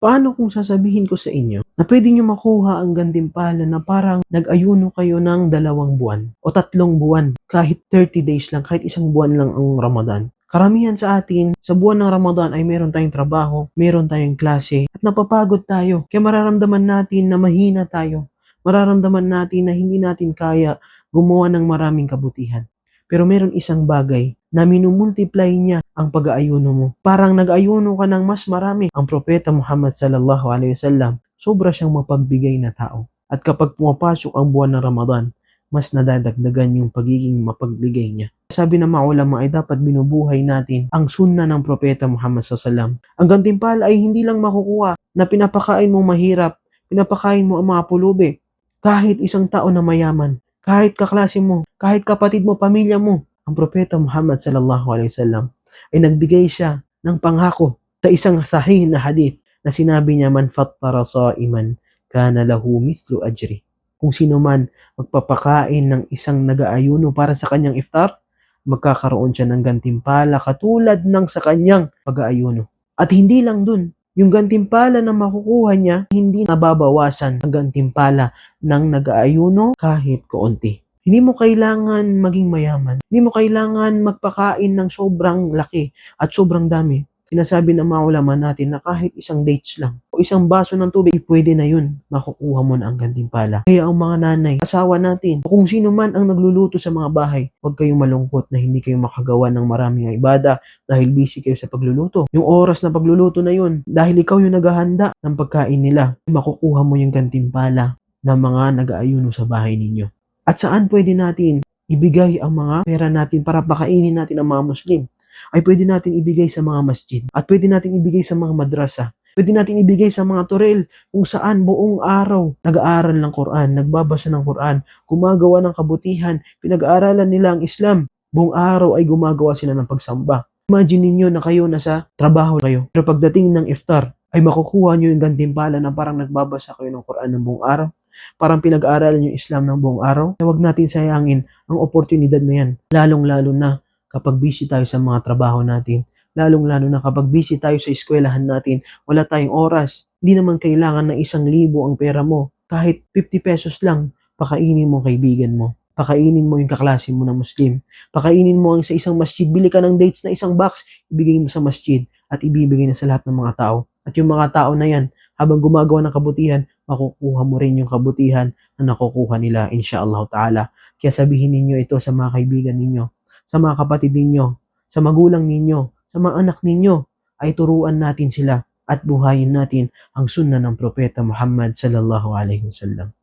Paano kung sasabihin ko sa inyo na pwede niyo makuha ang gantimpala na parang nag-ayuno kayo ng 2 buwan o 3 buwan, kahit 30 days lang, kahit 1 buwan lang ang Ramadan. Karamihan sa atin, sa buwan ng Ramadan ay meron tayong trabaho, meron tayong klase, at napapagod tayo. Kaya mararamdaman natin na mahina tayo. Mararamdaman natin na hindi natin kaya gumawa ng maraming kabutihan. Pero meron isang bagay na minumultiply niya ang pag-aayuno mo. Parang nag-ayuno ka ng mas marami. Ang propeta Muhammad sallallahu alaihi wasallam, sobra siyang mapagbigay na tao. At kapag pumapasok ang buwan ng Ramadan, mas nadadagdagan yung pagiging mapagbigay niya. Sabi ng mga ulama ay dapat binubuhay natin ang sunna ng propeta Muhammad sallallahu alaihi wasallam. Ang gantimpala ay hindi lang makukuha na pinapakain mo mahirap, pinapakain mo ang mga pulubi. Kahit isang tao na mayaman, kahit kaklase mo, kahit kapatid mo, pamilya mo, ang propeta Muhammad sallallahu alaihi wasallam ay nagbigay siya ng pangako sa isang sahih na hadith na sinabi niya, man fattara sa'iman kana lahu mithlu ajri. Kung sino man magpapakain ng isang nag-aayuno para sa kanyang iftar, magkakaroon siya ng gantimpala katulad ng sa kanyang pag-aayuno. At hindi lang dun, yung gantimpala na makukuha niya, hindi nababawasan ang gantimpala ng nag-aayuno kahit kaunti. Hindi mo kailangan maging mayaman. Hindi mo kailangan magpakain ng sobrang laki at sobrang dami. Sinasabi ng mga ulama natin na kahit isang dates lang o isang baso ng tubig, pwede na yun. Makukuha mo na ang gantimpala. Kaya ang mga nanay, asawa natin, o kung sino man ang nagluluto sa mga bahay, huwag kayong malungkot na hindi kayo makagawa ng maraming ibada dahil busy kayo sa pagluluto. Yung oras na pagluluto na yun, dahil ikaw yung naghahanda ng pagkain nila, makukuha mo yung gantimpala ng mga nag-aayuno sa bahay ninyo. At saan pwede natin ibigay ang mga pera natin para pakainin natin ang mga Muslim? Ay pwede natin ibigay sa mga masjid. At pwede natin ibigay sa mga madrasa. Pwede natin ibigay sa mga turel kung saan buong araw nag-aaral ng Quran, nagbabasa ng Quran, gumagawa ng kabutihan, pinag-aaralan nila ang Islam. Buong araw ay gumagawa sila ng pagsamba. Imagine ninyo na kayo nasa trabaho kayo. Pero pagdating ng iftar, ay makukuha nyo yung gantimpala na parang nagbabasa kayo ng Quran ng buong araw. Parang pinag-aaralan yung Islam ng buong araw. Huwag natin sayangin ang oportunidad na yan. Lalong-lalo na kapag busy tayo sa mga trabaho natin. Lalong-lalo na kapag busy tayo sa eskwelahan natin, wala tayong oras. Hindi naman kailangan na 1,000 ang pera mo. Kahit 50 pesos lang, pakainin mo kaibigan mo. Pakainin mo yung kaklase mo na Muslim. Pakainin mo ang sa isang masjid. Bili ka ng dates na 1 box, ibigay mo sa masjid at ibibigay na sa lahat ng mga tao. At yung mga tao na yan, habang gumagawa ng kabutihan, makukuha mo rin yung kabutihan na nakukuha nila inshallah ta'ala. Kaya sabihin ninyo ito sa mga kaibigan ninyo, sa mga kapatid ninyo, sa magulang ninyo, sa mga anak ninyo, ay turuan natin sila at buhayin natin ang sunna ng propeta Muhammad sallallahu alaihi wasallam.